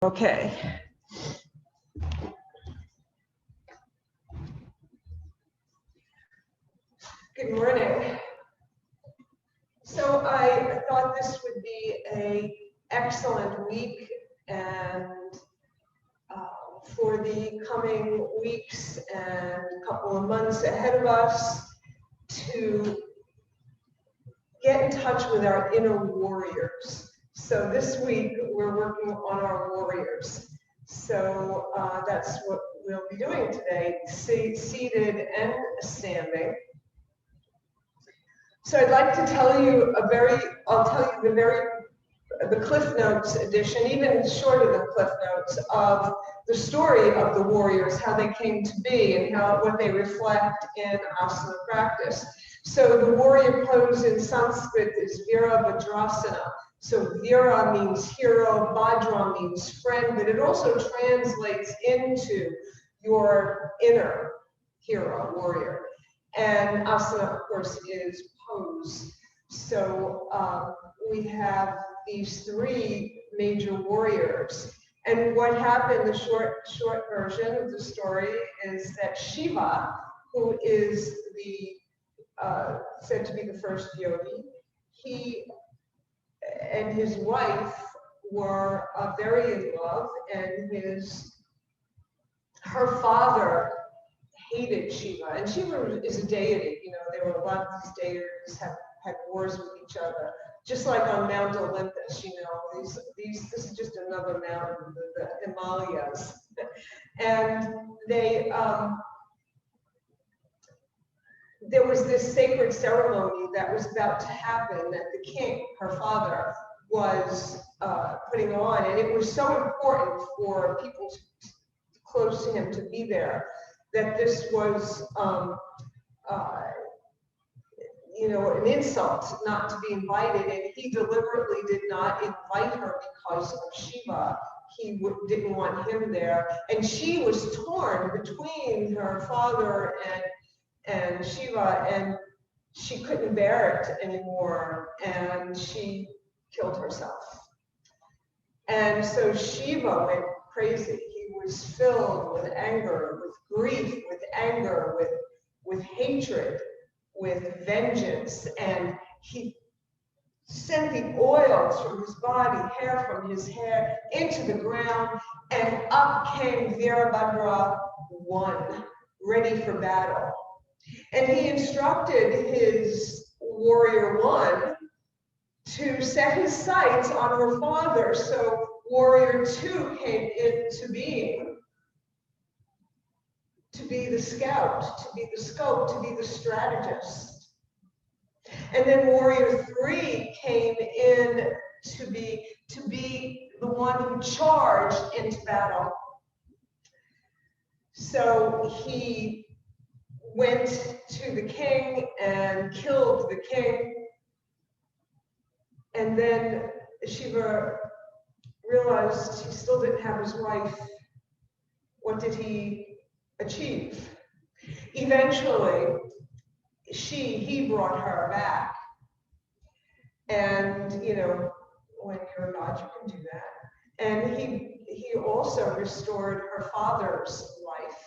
Okay. Good morning. So I thought this would be an excellent week, and for the coming weeks and a couple of months ahead of us, to get in touch with our inner warriors. So this week we're working on our warriors. So that's what we'll be doing today, seated and standing. So I'd like to tell you I'll tell you the Cliff Notes edition, even shorter than Cliff Notes, of the story of the warriors, how they came to be and what they reflect in asana practice. So the warrior pose in Sanskrit is Virabhadrasana. So Vira means hero, Bhadra means friend, but it also translates into your inner hero, warrior. And asana, of course, is pose. So we have these three major warriors. And what happened, the short version of the story, is that Shiva, who is said to be the first yogi, he and his wife were very in love, and her father hated Shiva, and Shiva is a deity. You know, there were a lot of these deities had wars with each other, just like on Mount Olympus. You know, this is just another mountain, the Himalayas, and they there was this sacred ceremony that was about to happen that the king, her father, was putting on, and it was so important for people close to him to be there that this was an insult not to be invited, and he deliberately did not invite her because of Shiva. He didn't want him there, and she was torn between her father and Shiva, and she couldn't bear it anymore, and she killed herself. And so Shiva went crazy. He was filled with anger, with grief, with anger, with hatred, with vengeance, and he sent the oils from his body, hair from his hair, into the ground, and up came Virabhadra I, ready for battle. And he instructed his warrior one to set his sights on her father. So warrior two came into being, to be the scout, to be the scope, to be the strategist. And then warrior three came in to be the one who charged into battle. So he went to the king and killed the king. And then Shiva realized he still didn't have his wife. What did he achieve? Eventually, he brought her back. And, when you're a god, you can do that. And he also restored her father's life.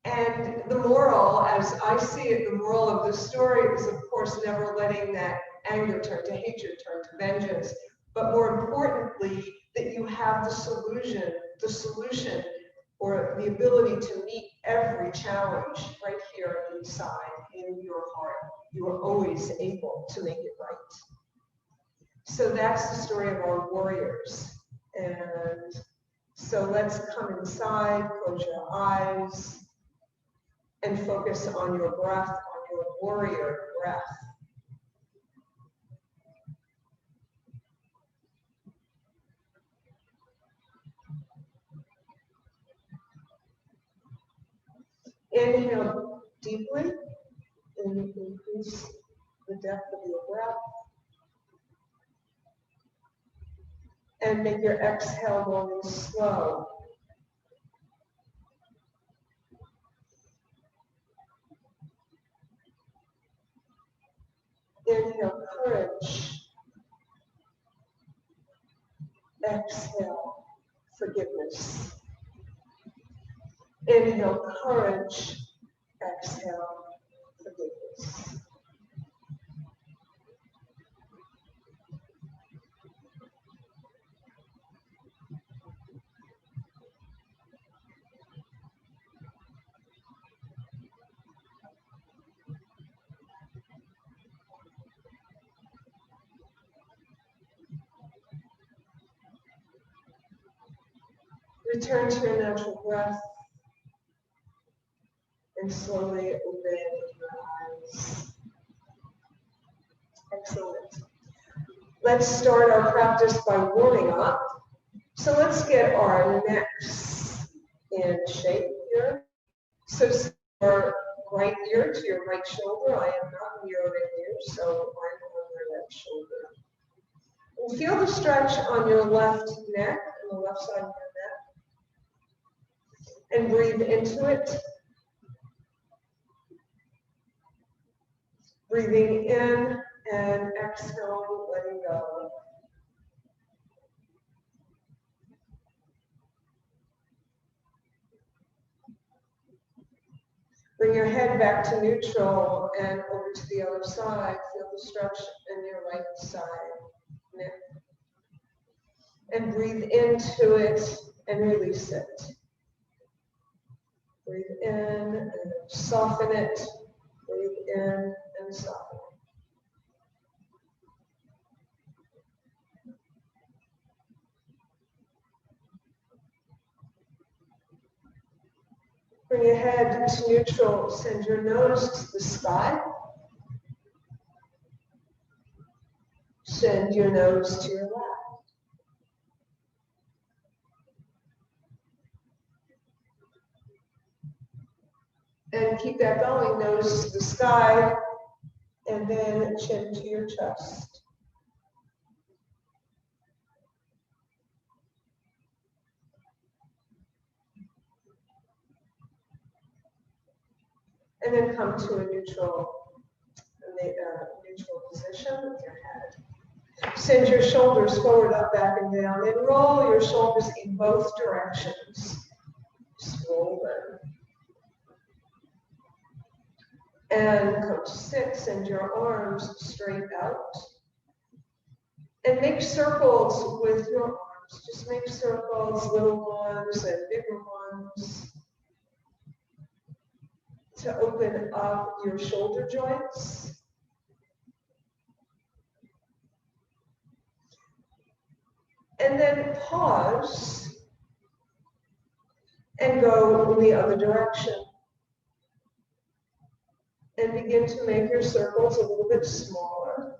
And the moral, as I see it, the moral of the story is, of course, never letting that anger turn to hatred, turn to vengeance, but more importantly, that you have the solution, or the ability to meet every challenge right here inside, in your heart. You are always able to make it right. So that's the story of our warriors. And so let's come inside, close your eyes, and focus on your breath, on your warrior breath. Inhale deeply, and increase the depth of your breath. And make your exhale long and slow. Inhale courage. exhale, forgiveness. Inhale, courage. Exhale, forgiveness. Return to your natural breath and slowly open your eyes. Excellent. Let's start our practice by warming up. So let's get our necks in shape here. So your right ear to your right shoulder. I am not mirroring you, so I'm on your left shoulder. And feel the stretch on your left neck, on the left side of your neck. And breathe into it. Breathing in and exhale, letting go. Bring your head back to neutral and over to the other side. Feel the stretch in your right side neck. And breathe into it and release it. Breathe in and soften it. Breathe in and soften it. Bring your head to neutral. Send your nose to the sky. Send your nose to your left. And keep that going, nose to the sky, and then chin to your chest. And then come to a neutral position with your head. Send your shoulders forward, up, back, and down, and roll your shoulders in both directions. Just roll them. And come to sit, send your arms straight out. And make circles with your arms. Just make circles, little ones and bigger ones, to open up your shoulder joints. And then pause and go in the other direction. And begin to make your circles a little bit smaller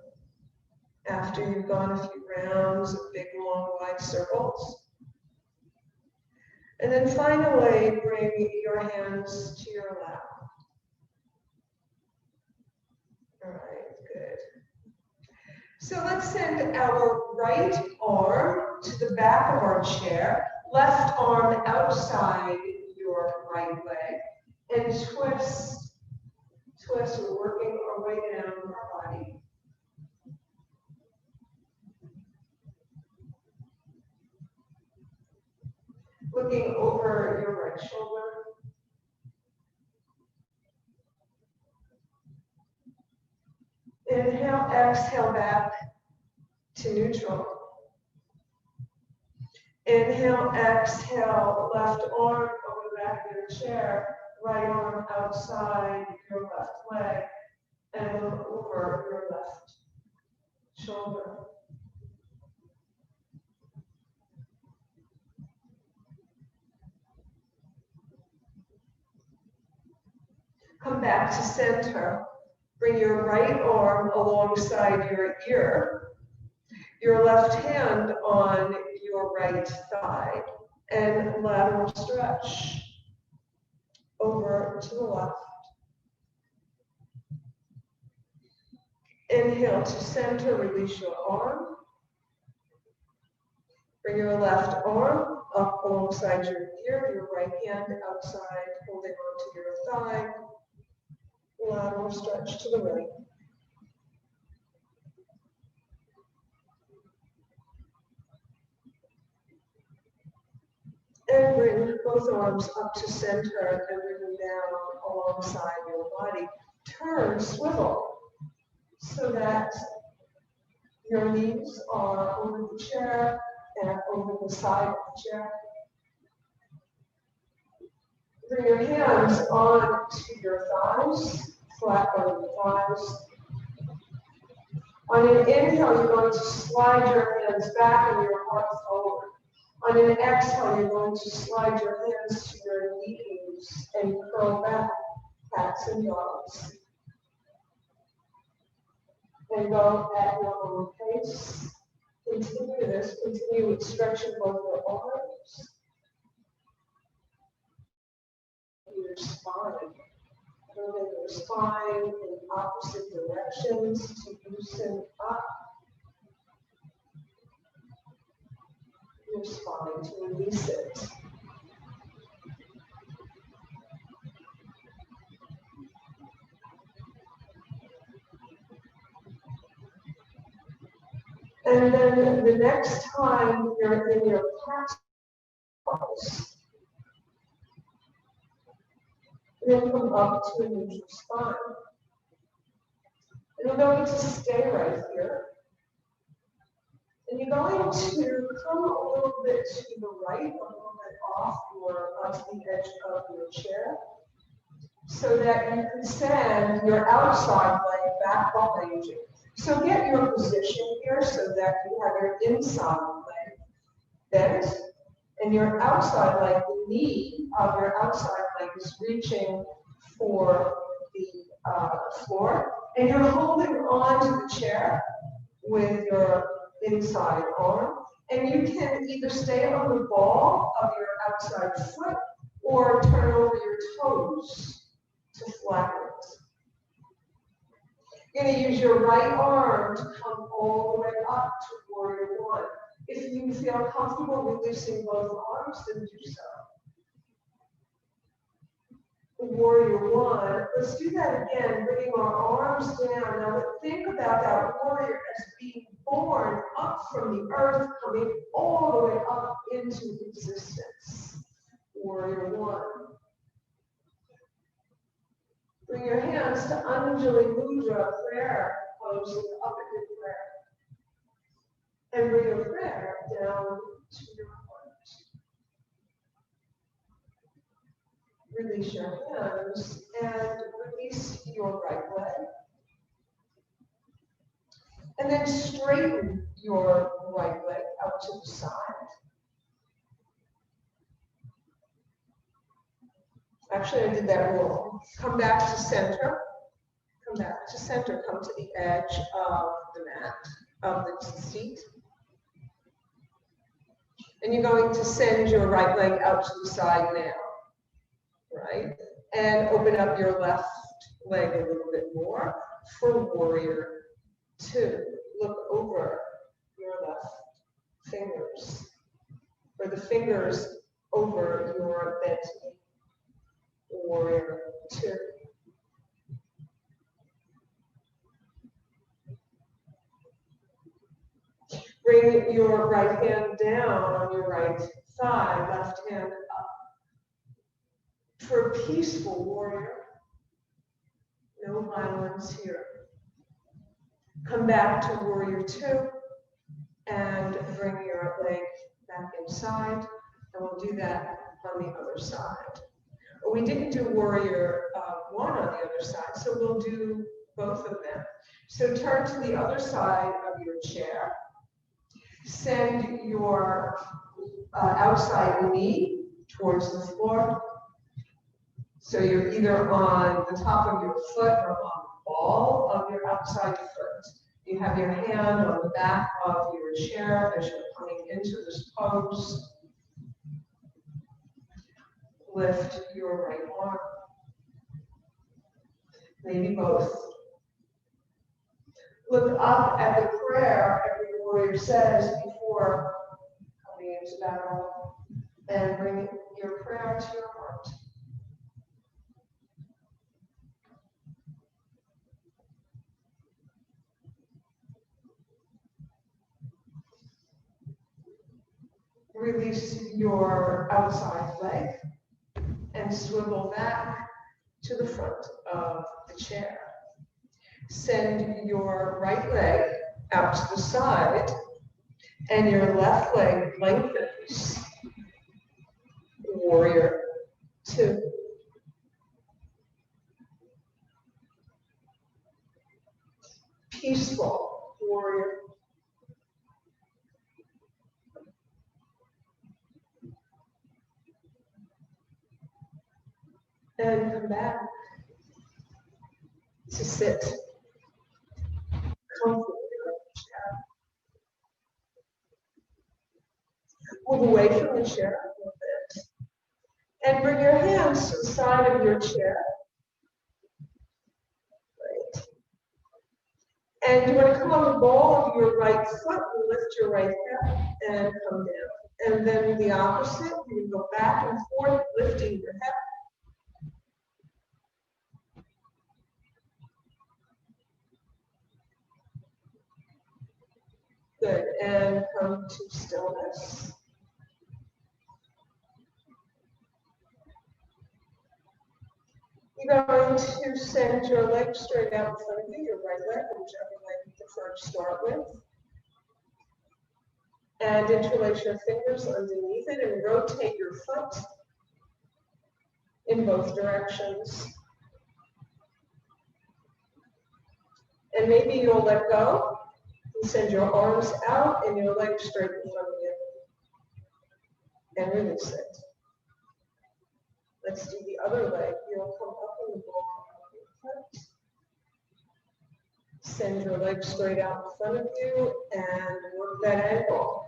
after you've gone a few rounds of big, long, wide circles. And then finally, bring your hands to your lap. All right, good. So let's send our right arm to the back of our chair, left arm outside your right leg, and twist. Twist, we're working our way down our body. Looking over your right shoulder. Inhale, exhale back to neutral. Inhale, exhale, left arm over the back of your chair, right arm outside your left leg, and look over your left shoulder. Come back to center. Bring your right arm alongside your ear, your left hand on your right thigh, and lateral stretch over to the left. Inhale to center, release your arm. Bring your left arm up alongside your ear, your right hand outside, holding onto your thigh. Lateral stretch to the right. both arms up to center and bring them down alongside your body. Turn, swivel, so that your knees are over the chair and over the side of the chair. Bring your hands onto your thighs, flat on the thighs. On an inhale, you're going to slide your hands back and your heart forward. On an exhale, you're going to slide your hands to your knees and curl back, cats and dogs. And go at your own pace. Continue this. Continue with stretching both your arms. Your spine. Moving your spine in opposite directions to loosen up your spine, to release it. And then the next time you're in your cat pose, then come up to a neutral spine. And we're going to stay right here. And you're going to come a little bit to the right, a little bit off the edge of your chair, so that you can send your outside leg back behind you. So get your position here so that you have your inside leg bent, and your outside leg, the knee of your outside leg is reaching for the floor, and you're holding on to the chair with your inside arm, and you can either stay on the ball of your outside foot or turn over your toes to flatten it. You're going to use your right arm to come all the way up to warrior one. If you feel comfortable releasing both arms, then do so. Warrior one. Let's do that again, bringing our arms down. Now think about that warrior as being born up from the earth, coming all the way up into existence. Warrior one. Bring your hands to Anjali Mudra, prayer pose, up at your prayer. And bring your prayer down to your heart. Release your hands and release your right leg. And then straighten your right leg out to the side. Actually, I did that wrong. Come back to center. Come back to center. Come to the edge of the mat, of the seat. And you're going to send your right leg out to the side now. Right? And open up your left leg a little bit more for warrior two. Look over your left fingers, or the fingers over your bent knee. Warrior two. Bring your right hand down on your right thigh, left hand up. For a peaceful warrior, no violence here. Come back to warrior two and bring your leg back inside, and we'll do that on the other side. We didn't do warrior one on the other side, so we'll do both of them. So turn to the other side of your chair. Send your outside knee towards the floor. So you're either on the top of your foot or on the ball of your outside foot. You have your hand on the back of your chair as you're coming into this pose. Lift your right arm. Maybe both. Look up at the prayer every warrior says before coming into battle, and bring your prayer to your heart. Release your outside leg and swivel back to the front of the chair. Send your right leg out to the side and your left leg lengthens. Warrior two. Peaceful warrior. And come back to sit comfortably in the chair. Move away from the chair a little bit. And bring your hands to the side of your chair. Right. And you want to come on the ball of your right foot and lift your right hip and come down. And then the opposite, you can go back and forth, lifting your hip. Good, and come to stillness. You're going to send your leg straight out in front of you, your right leg, whichever leg you prefer to start with. And interlace your fingers underneath it and rotate your foot in both directions. And maybe you'll let go and send your arms out and your legs straight in front of you. And release it. Let's do the other leg. You'll come up in the ball of your foot. Send your legs straight out in front of you and work that ankle.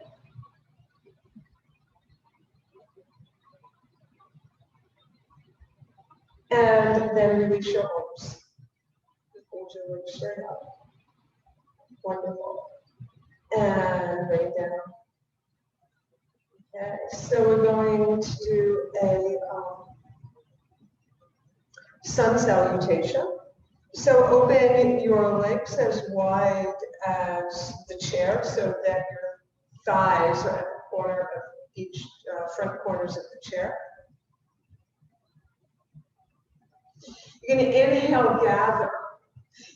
And then release your arms. Hold your legs straight up. Wonderful. And bring it down. Okay, so we're going to do a sun salutation. So open your legs as wide as the chair so that your thighs are at the corner of each front corners of the chair. You're going to inhale, gather.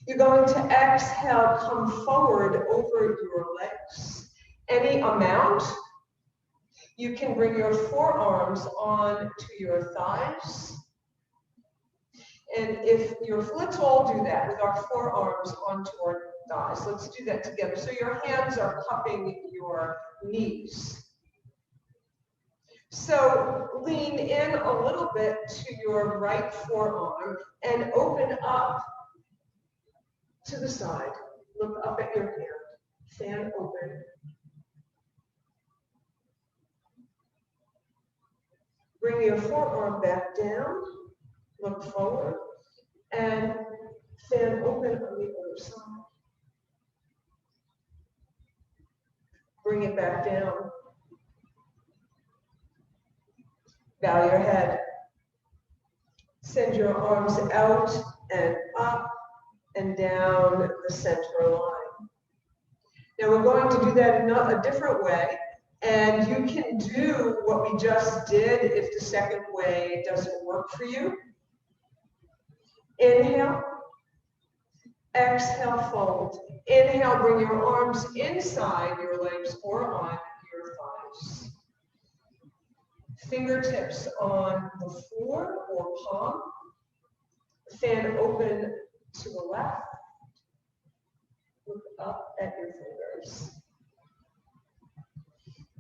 You're going to exhale, come forward over your legs. Any amount. You can bring your forearms on to your thighs. And let's all do that with our forearms onto our thighs. Let's do that together. So your hands are cupping your knees. So lean in a little bit to your right forearm and open up to the side. Look up at your hand. Fan open. Bring your forearm back down. Look forward. And fan open on the other side. Bring it back down. Bow your head. Send your arms out and up and down the center line. Now we're going to do that in a different way, and you can do what we just did if the second way doesn't work for you. Inhale, exhale, fold. Inhale, bring your arms inside your legs or on your thighs. Fingertips on the floor or palm. Fan open to the left. Look up at your fingers.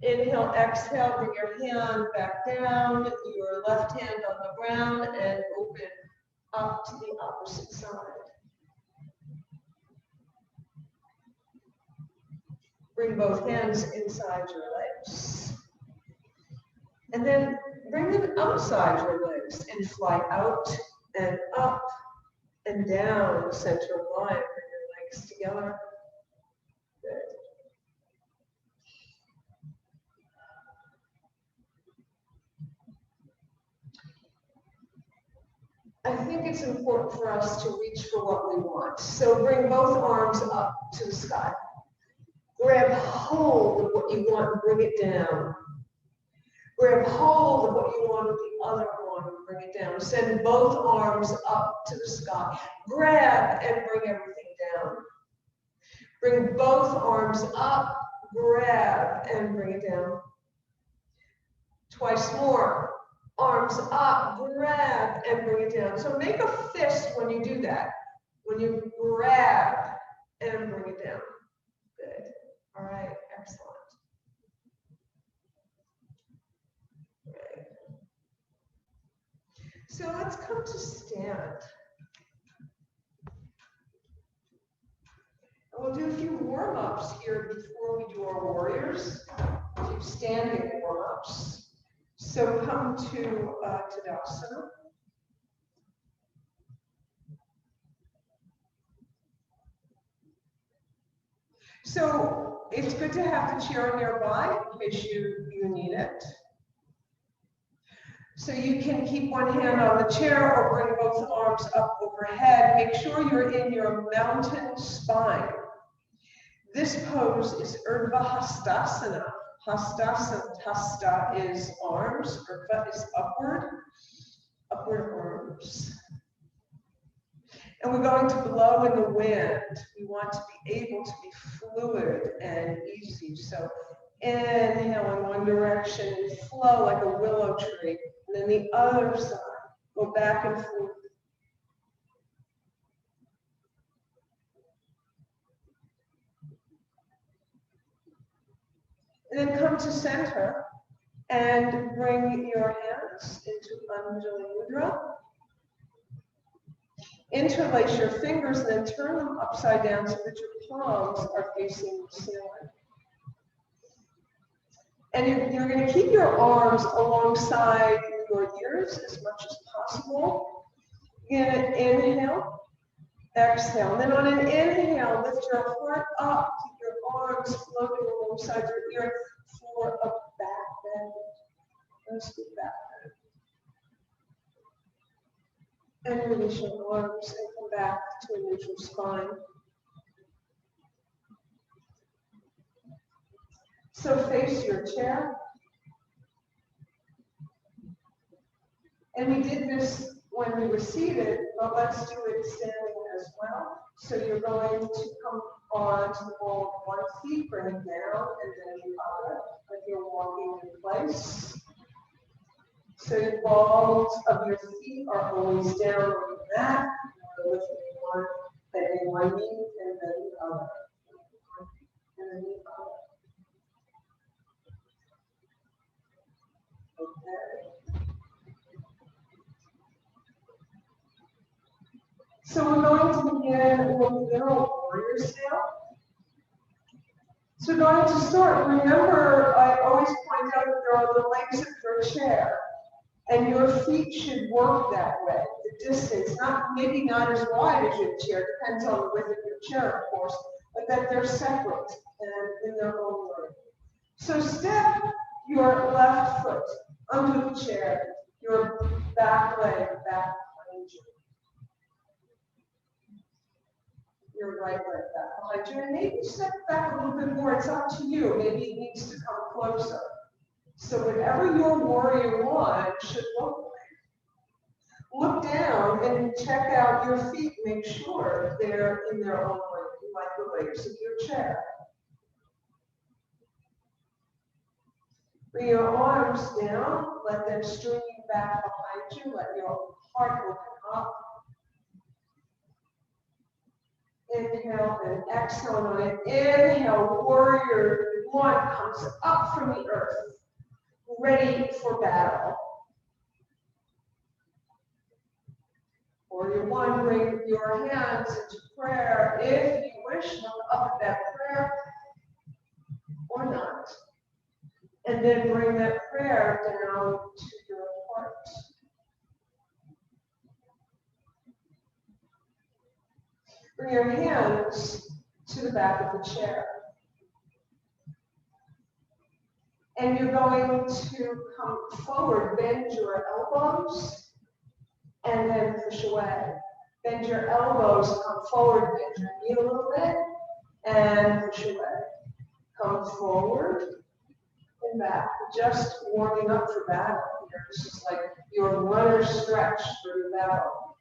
Inhale, exhale, bring your hand back down, your left hand on the ground, and open up to the opposite side. Bring both hands inside your legs. And then bring them outside your legs and fly out and up and down the center line. Bring your legs together. Good. I think it's important for us to reach for what we want. So bring both arms up to the sky. Grab hold of what you want and bring it down. Grab hold of what you want with the other arm and bring it down. Send both arms up to the sky. Grab and bring everything down. Bring both arms up, grab and bring it down. Twice more. Arms up, grab and bring it down. So make a fist when you do that. When you grab and bring it down. Good. All right, excellent. Right. So let's come to stand. And we'll do a few warm-ups here before we do our warriors. A few standing warm-ups. So come to Tadasana. So it's good to have the chair nearby in case you need it. So you can keep one hand on the chair or bring both arms up overhead. Make sure you're in your mountain spine. This pose is Urdhva Hastasana. Hastasana, hasta is arms, Urdhva is upward arms. And we're going to blow in the wind. We want to be able to be fluid and easy. So inhale in one direction and flow like a willow tree. And then the other side, go back and forth. And then come to center and bring your hands into Anjali Mudra. Interlace your fingers and then turn them upside down so that your palms are facing the ceiling. And you're going to keep your arms alongside your ears as much as possible. You're going to inhale, exhale. And then on an inhale, lift your heart up, keep your arms floating alongside your ear for a back bend. Let's do back bend. And release your arms and come back to a neutral spine. So face your chair. And we did this when we were seated, but let's do it standing as well. So you're going to come on to the ball of one feet, bring it down, and then the other, like you're walking in place. So the balls of your feet are always down on the mat. You're lifting one, bending one knee, and then the other. And then the other. Okay. So we're going to begin with literal warriors now. So we're going to start. Remember, I always point out that there are the legs of your chair, and your feet should work that way. The distance, maybe not as wide as your chair, depends on the width of your chair, of course, but that they're separate and in their own way. So step your left foot under the chair, your back leg back behind you. Your right leg back behind you. And maybe step back a little bit more. It's up to you. Maybe it needs to come closer. So whatever your warrior one should look like. Look down and check out your feet. Make sure they're in their own way, like the legs of your chair. Bring your arms down. Let them stream back behind you. Let your heart open up. Inhale and exhale. And on an inhale, warrior one comes up from the earth, ready for battle. Warrior one, bring your hands into prayer. If you wish, look up at that prayer or not. And then bring that prayer down to your heart. Bring your hands to the back of the chair. And you're going to come forward, bend your elbows, and then push away. Bend your elbows, come forward, bend your knee a little bit, and push away. Come forward, and back, just warming up for battle here. This is like your runner stretch for the battle.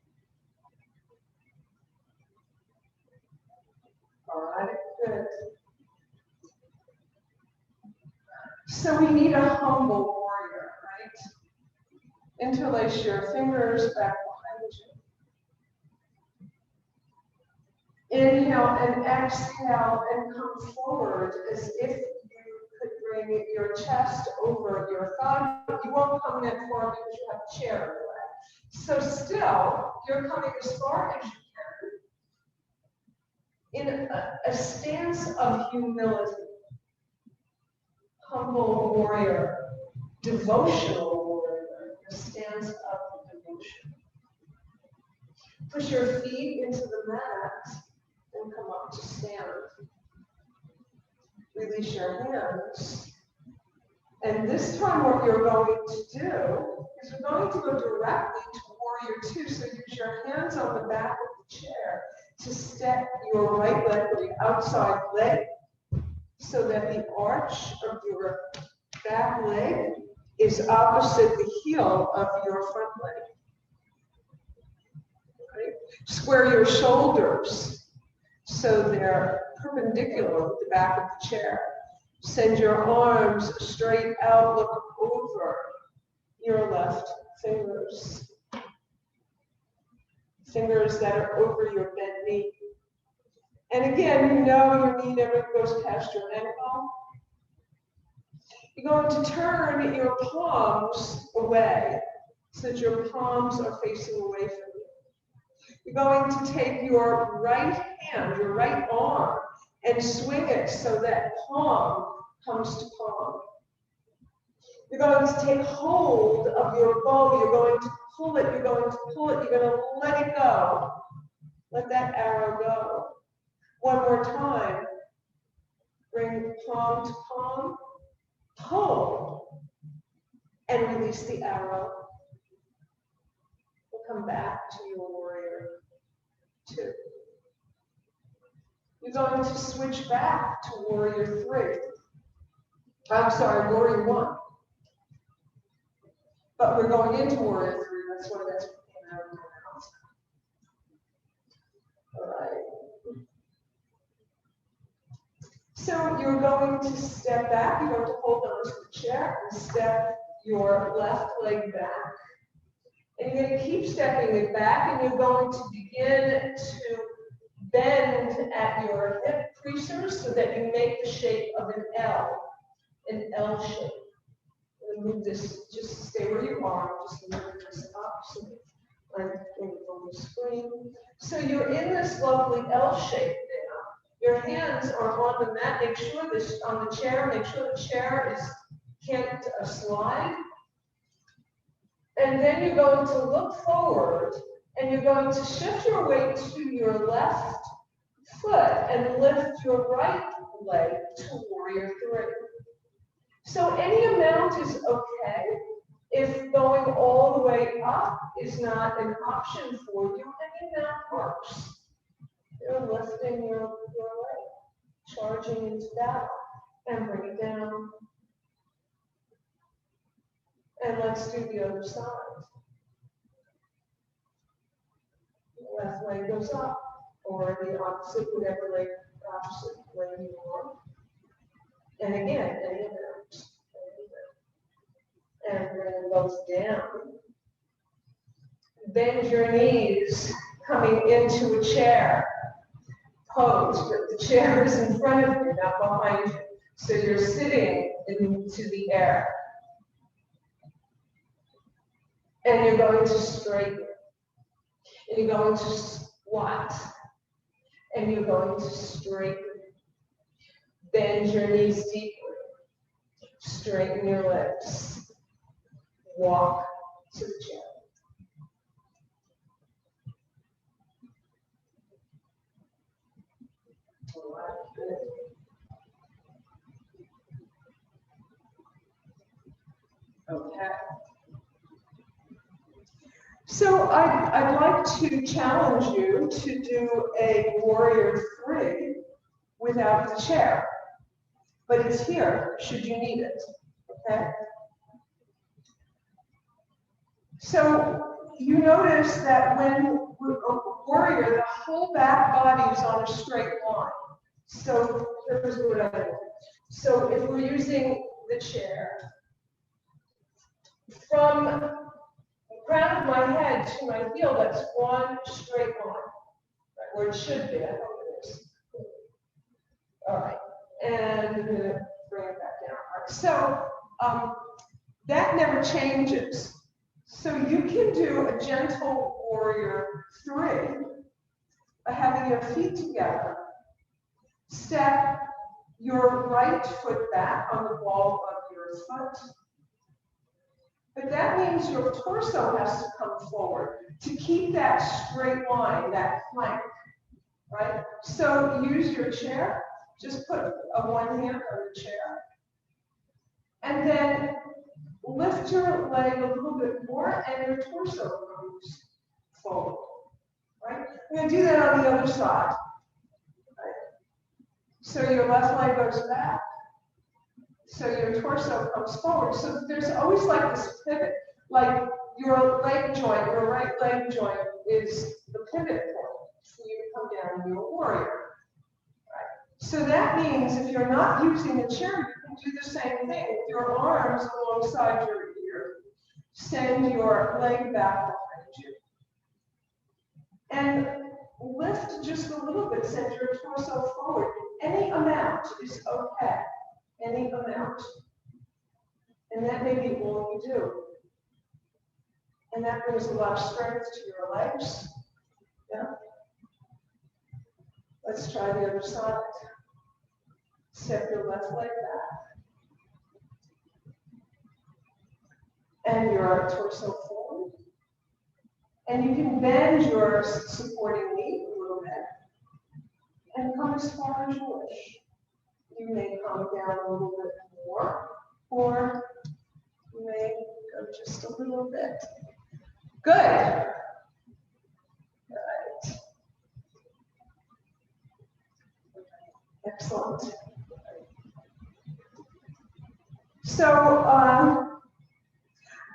All right, good. So we need a humble warrior, right? Interlace your fingers back behind you. Inhale and exhale and come forward as if you could bring your chest over your thigh. You won't come that far because you have a chair in the way. So still, you're coming as far as you can in a stance of humility. Humble warrior, devotional warrior, a stance of devotion. Push your feet into the mat and come up to stand. Release your hands. And this time what you're going to do is you're going to go directly to warrior two. So use your hands on the back of the chair to step your right leg or your outside leg so that the arch of your back leg is opposite the heel of your front leg. Okay? Square your shoulders so they're perpendicular with the back of the chair. Send your arms straight out, look over your left fingers. Fingers that are over your bent knee. And again, you know your knee never goes past your ankle. You're going to turn your palms away so that your palms are facing away from you. You're going to take your right hand, your right arm, and swing it so that palm comes to palm. You're going to take hold of your bow. You're going to pull it. You're going to pull it. You're going to let it go. Let that arrow go. One more time. Bring palm to palm. Pull. And release the arrow. We'll come back to your warrior two. You're going to switch back to warrior three. I'm sorry, warrior one. But we're going into warrior three. That's what came out of my mouth. All right. So you're going to step back. You're going to hold on to the chair and step your left leg back. And you're going to keep stepping it back, and you're going to begin to bend at your hip creases so that you make the shape of an L shape. Move this, just stay where you are, just move this up so I'm on the screen. So you're in this lovely L shape now. Your hands are on the mat. Make sure this on the chair. Make sure the chair can't slide. And then you're going to look forward, and you're going to shift your weight to your left foot and lift your right leg to warrior three. So any amount is okay. If going all the way up is not an option for you, any amount works. You're lifting your leg, charging into battle, and bring it down. And let's do the other side. The left leg goes up, or the opposite, whatever leg, opposite leg you want. And again, any amount. And bring those down. Bend your knees, coming into a chair. Pose, but the chair is in front of you, not behind you. So you're sitting into the air. And you're going to straighten. And you're going to squat. And you're going to straighten. Bend your knees deeply. Straighten your legs. Walk to the chair. All right, good. Okay. So I'd like to challenge you to do a warrior three without the chair. But it's here, should you need it. okay? So you notice that when a warrior, the whole back body is on a straight line. So here's what I do. So if we're using the chair, from the crown of my head to my heel, that's one straight line, right, where it should be. I hope it is. All right, and I'm going to bring it back down. All right. So that never changes. So you can do a gentle warrior 3 by having your feet together. Step your right foot back on the ball of your foot. But that means your torso has to come forward to keep that straight line, that plank, right? So use your chair. Just put one hand on the chair. And then lift your leg a little bit more and your torso moves forward, right? We're going to do that on the other side. Right? So your left leg goes back. So your torso comes forward. So there's always like this pivot, like your leg joint, your right leg joint is the pivot point for you to come down and be a warrior. So that means if you're not using the chair, you can do the same thing with your arms alongside your ear. Send your leg back behind you. And lift just a little bit, send your torso forward. Any amount is okay. Any amount. And that may be all you do. And that brings a lot of strength to your legs. Yeah. Let's try the other side. Step your left leg back. And your torso forward. And you can bend your supporting knee a little bit. And come as far as you wish. You may come down a little bit more, or you may go just a little bit. Good. Right. Excellent. So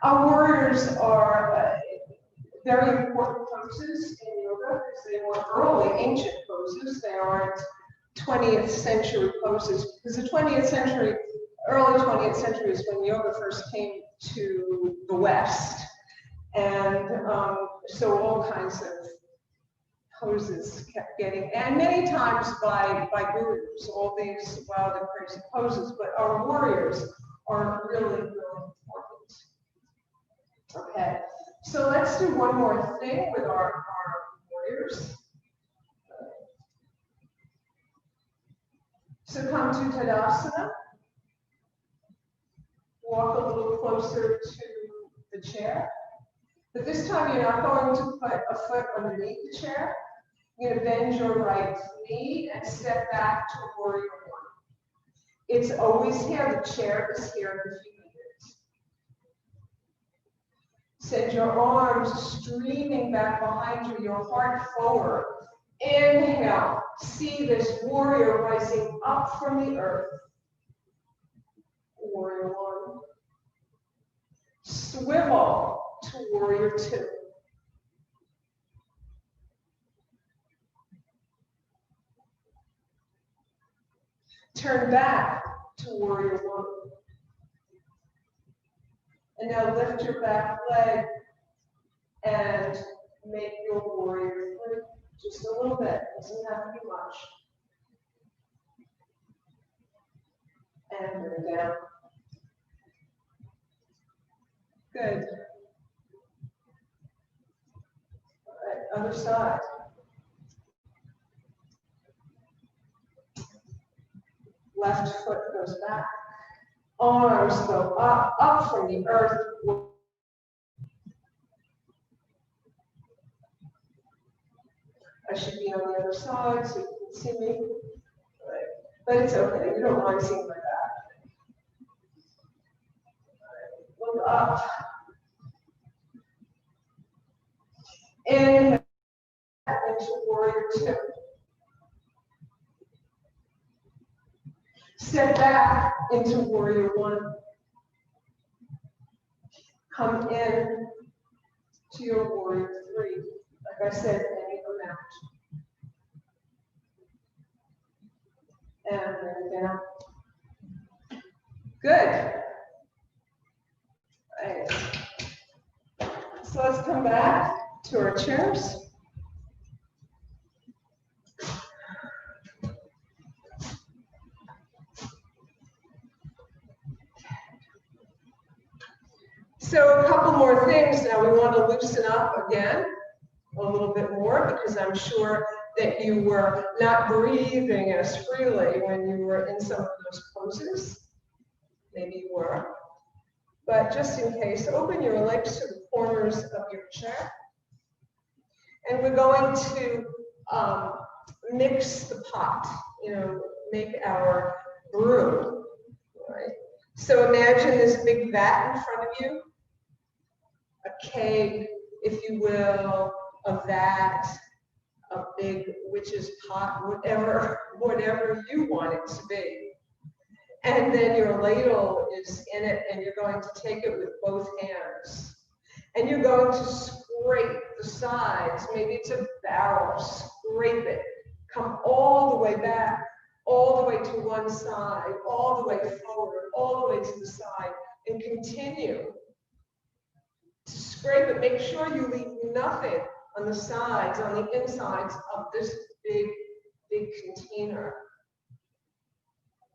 our warriors are very important poses in yoga because they were early ancient poses. They aren't 20th century poses, because the 20th century, early 20th century is when yoga first came to the West. And so all kinds of poses kept getting, and many times by gurus, all these wild and crazy poses, but our warriors are really, really important. Okay, so let's do one more thing with our warriors. So come to Tadasana. Walk a little closer to the chair. But this time you're not going to put a foot underneath the chair. You're going to bend your right knee and step back to warrior 1. It's always here. The chair is here if you need it. Send your arms streaming back behind you, your heart forward. Inhale. See this warrior rising up from the earth. Warrior 1. Swivel to warrior 2. Turn back to warrior 1. And now lift your back leg and make your warrior 3. Just a little bit, doesn't have to be much. And bring it down. Good. All right, other side. Left foot goes back. Arms go up from the earth. I should be on the other side so you can see me. Right. But it's okay, you don't mind seeing my back. Right. Look up. Inhale into warrior 2. Step back into warrior 1. Come in to your warrior three. Like I said, any amount. And then down. Good. Right. So let's come back to our chairs. So a couple more things now. We want to loosen up again a little bit more because I'm sure that you were not breathing as freely when you were in some of those poses. Maybe you were. But just in case, open your legs to the corners of your chair. And we're going to mix the pot, make our brew. Right? So imagine this big vat in front of you, a keg, if you will, a vat, a big witch's pot, whatever you want it to be. And then your ladle is in it, and you're going to take it with both hands. And you're going to scrape the sides. Maybe it's a barrel. Scrape it. Come all the way back, all the way to one side, all the way forward, all the way to the side, and continue to scrape it. Make sure you leave nothing on the sides, on the insides of this big container.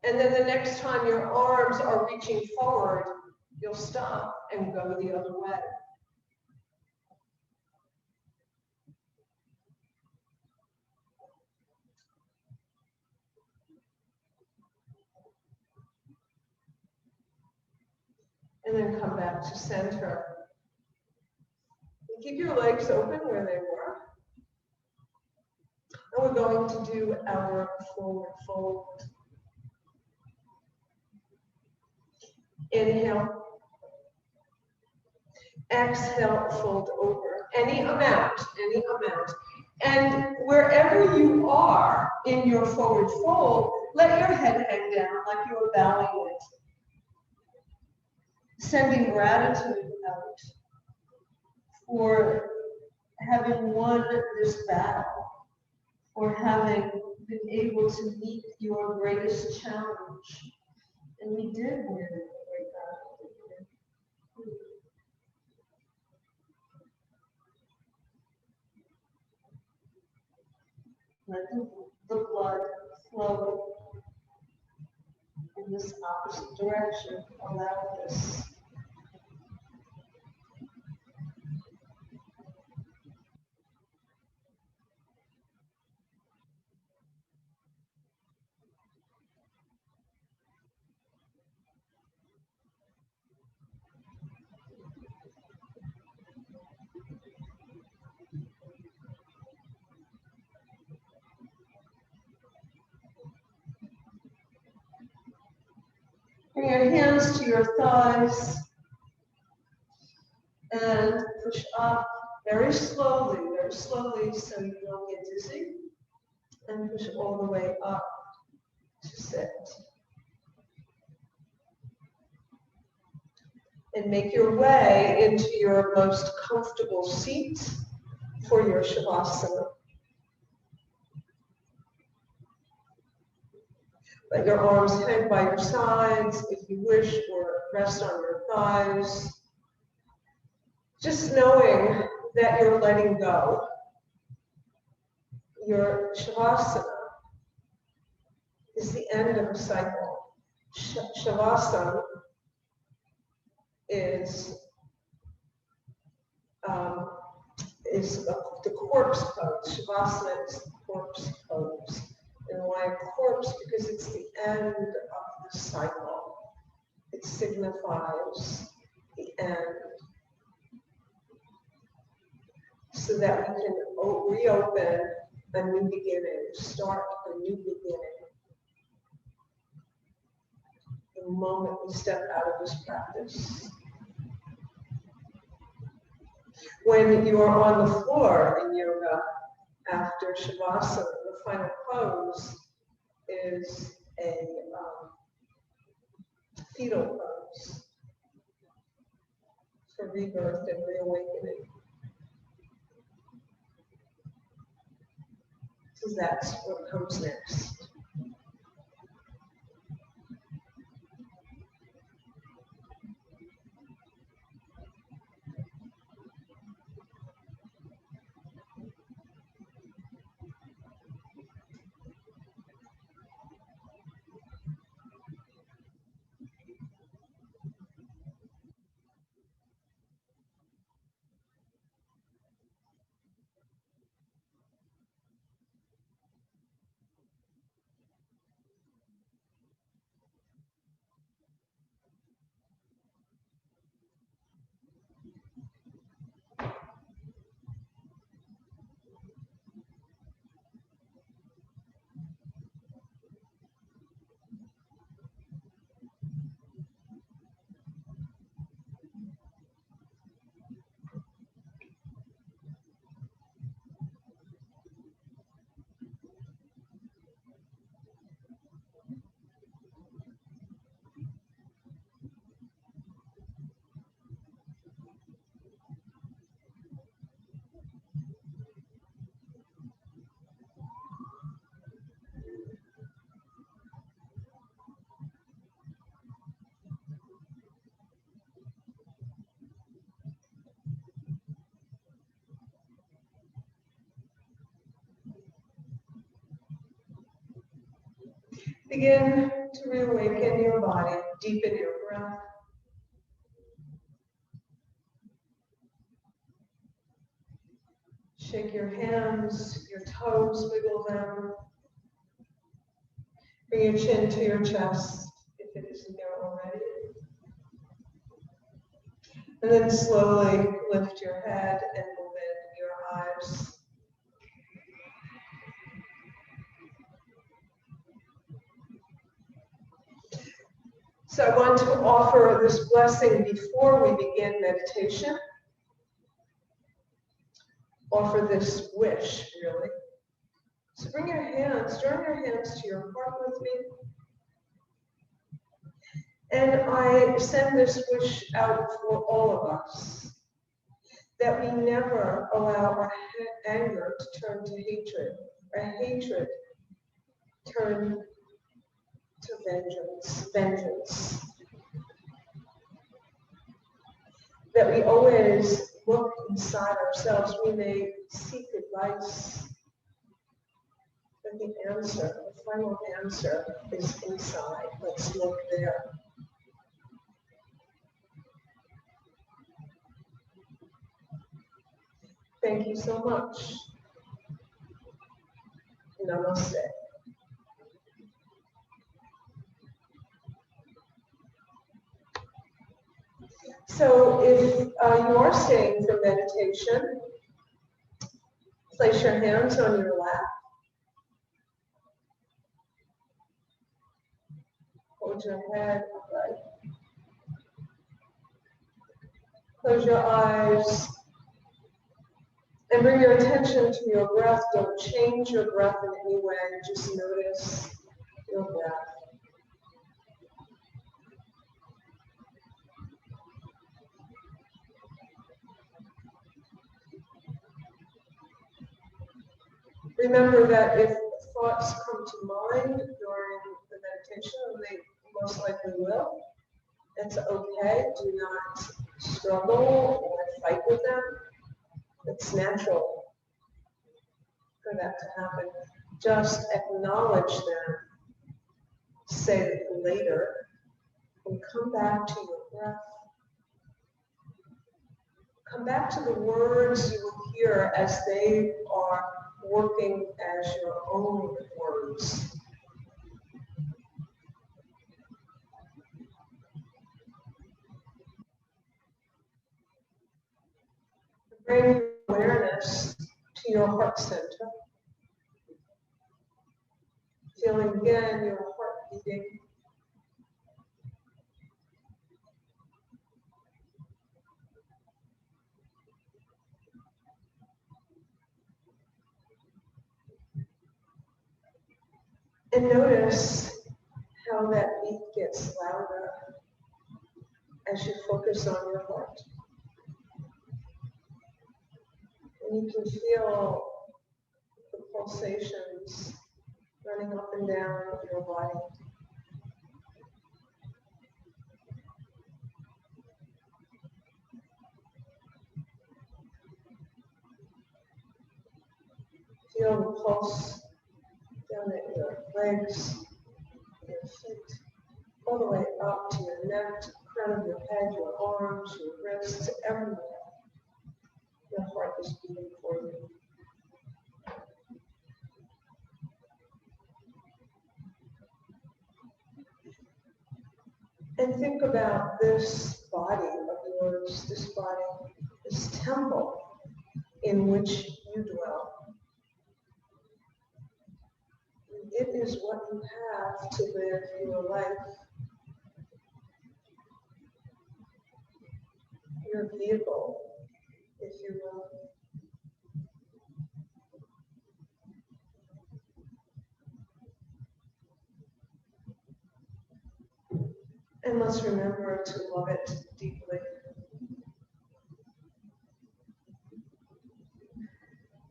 And then the next time your arms are reaching forward, you'll stop and go the other way. And then come back to center. And keep your legs open where they were. And we're going to do our forward fold. Inhale. Exhale, fold over. Any amount. And wherever you are in your forward fold, let your head hang down like you were bowing it. Sending gratitude out for having won this battle, for having been able to meet your greatest challenge. And we did win a great battle. Let the blood flow in this opposite direction. Allow this. Bring your hands to your thighs and push up very slowly so you don't get dizzy. And push all the way up to sit. And make your way into your most comfortable seat for your Shavasana. Let your arms hang by your sides if you wish, or rest on your thighs. Just knowing that you're letting go. Your Shavasana is the end of a cycle. Shavasana is the corpse pose. Shavasana is the corpse pose. And why a corpse? Because it's the end of the cycle. It signifies the end. So that we can reopen a new beginning, start a new beginning. The moment we step out of this practice. When you are on the floor in yoga after Shavasana, the final pose is a fetal pose. for rebirth and reawakening. So that's what comes next. Begin to reawaken your body, deepen your breath. Shake your hands, your toes, wiggle them. Bring your chin to your chest, if it isn't there already. And then slowly lift your head and open your eyes. So I want to offer this blessing before we begin meditation. Offer this wish, really. So bring your hands, join your hands to your heart with me. And I send this wish out for all of us, that we never allow our anger to turn to hatred, or hatred turn to vengeance. That we always look inside ourselves. We may seek advice, but the answer, the final answer is inside. Let's look there. Thank you so much. Namaste. So if you are staying for meditation, place your hands on your lap. Hold your head upright. Close your eyes and bring your attention to your breath. Don't change your breath in any way. Just notice your breath. Remember that if thoughts come to mind during the meditation, and they most likely will, it's okay. Do not struggle or fight with them. It's natural for that to happen. Just acknowledge them, say it later, and come back to your breath. Come back to the words you will hear as they are working as your own words. Bring your awareness to your heart center. Feeling again your heart beating. And notice how that beat gets louder as you focus on your heart. And you can feel the pulsations running up and down your body. Feel the pulse down at your legs, your feet, all the way up to your neck, to the crown of your head, your arms, your wrists, everywhere. Your heart is beating for you. And think about this body of yours, this body, this temple in which you dwell. It is what you have to live your life. Your vehicle, if you will. And let's remember to love it deeply.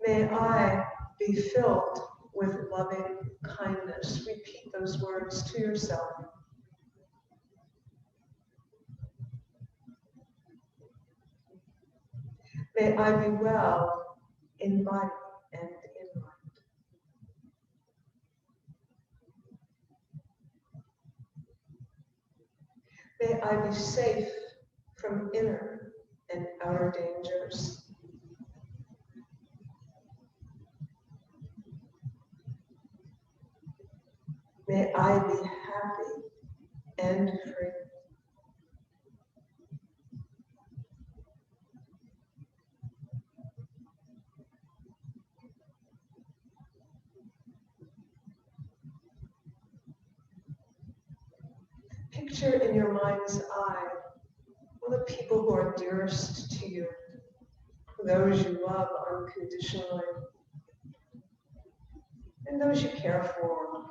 May I be filled with loving kindness. Repeat those words to yourself. May I be well in body and in mind. May I be safe from inner and outer dangers. May I be happy and free. Picture in your mind's eye all the people who are dearest to you, those you love unconditionally, and those you care for,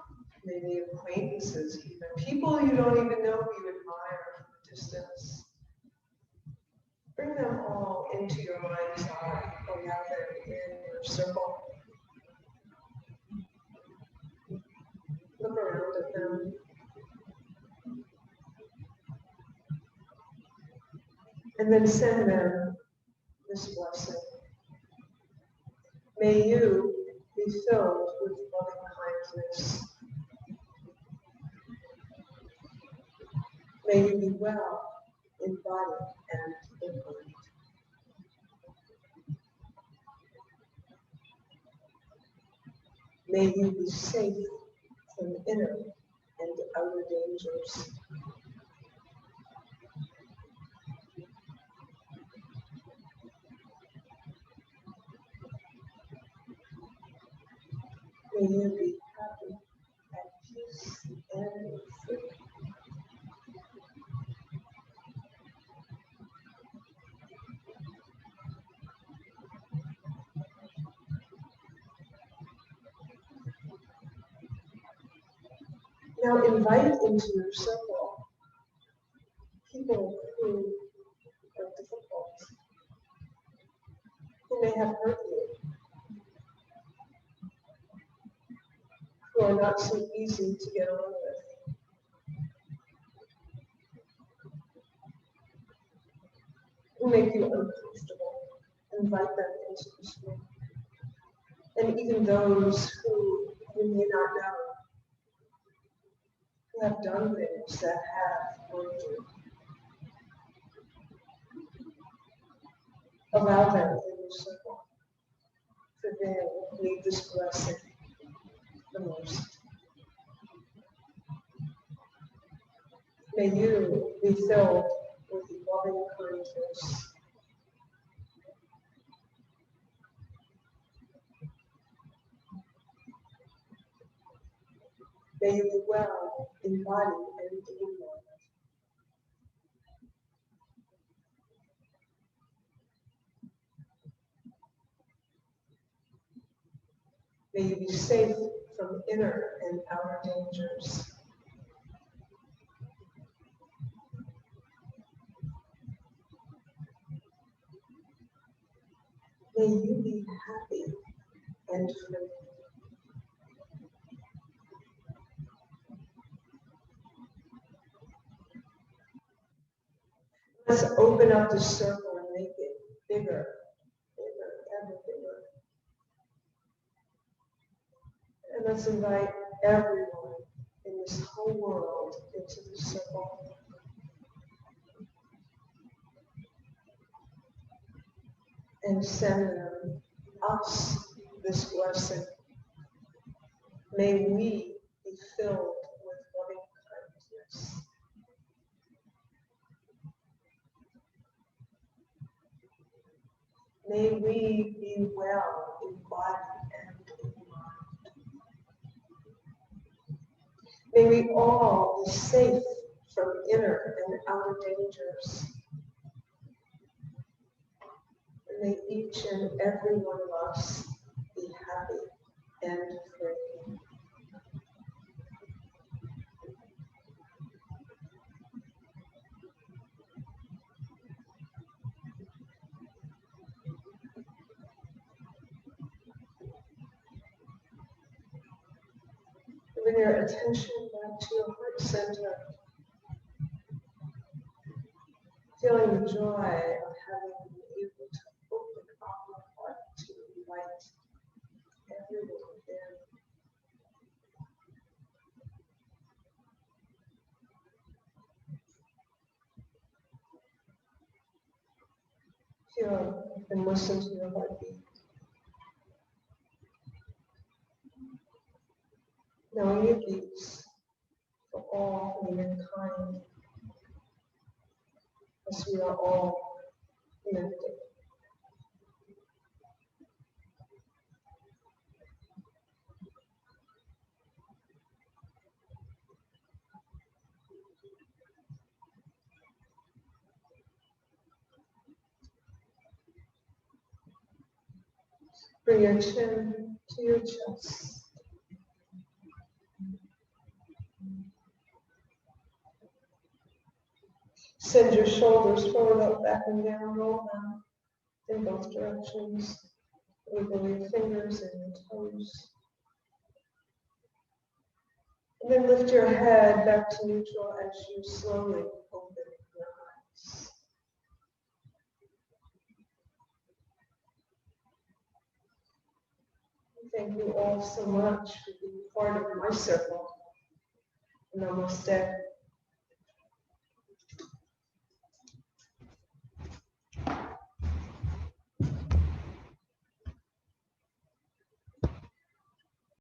maybe acquaintances even, people you don't even know who you admire from a distance. Bring them all into your mind's eye, or now they're in your circle. Look around at them. And then send them this blessing. May you be filled with loving kindness. May you be well in body and in mind. May you be safe from inner and outer dangers. May you be happy, at peace, and free. Now invite into your circle people who are difficult, who may have hurt you, who are not so easy to get on with. Who make you uncomfortable. Invite them into this room. And even those who you may not know, who have done things that have harmed you. Allow them in your circle, for they need this blessing the most. May you be filled with loving kindness. May you be well in body and in mind. May you be safe from inner and outer dangers. May you be happy and free. Let's open up the circle and make it bigger, bigger, ever bigger. And let's invite everyone in this whole world into the circle. And send them, us, this blessing. May we be filled with loving kindness. May we be well in body and in mind. May we all be safe from inner and outer dangers. And may each and every one of us be happy and free. Bring your attention back to your heart center, feeling the joy of having been able to open up your heart to invite everyone in. Feel and listen to your heartbeat. Knowing it beats for all humankind, as we are all connected. Bring your chin to your chest. Send your shoulders forward, up, back, and down. Roll them in both directions. Wiggle your fingers and your toes. And then lift your head back to neutral as you slowly open your eyes. Thank you all so much for being part of my circle. Namaste.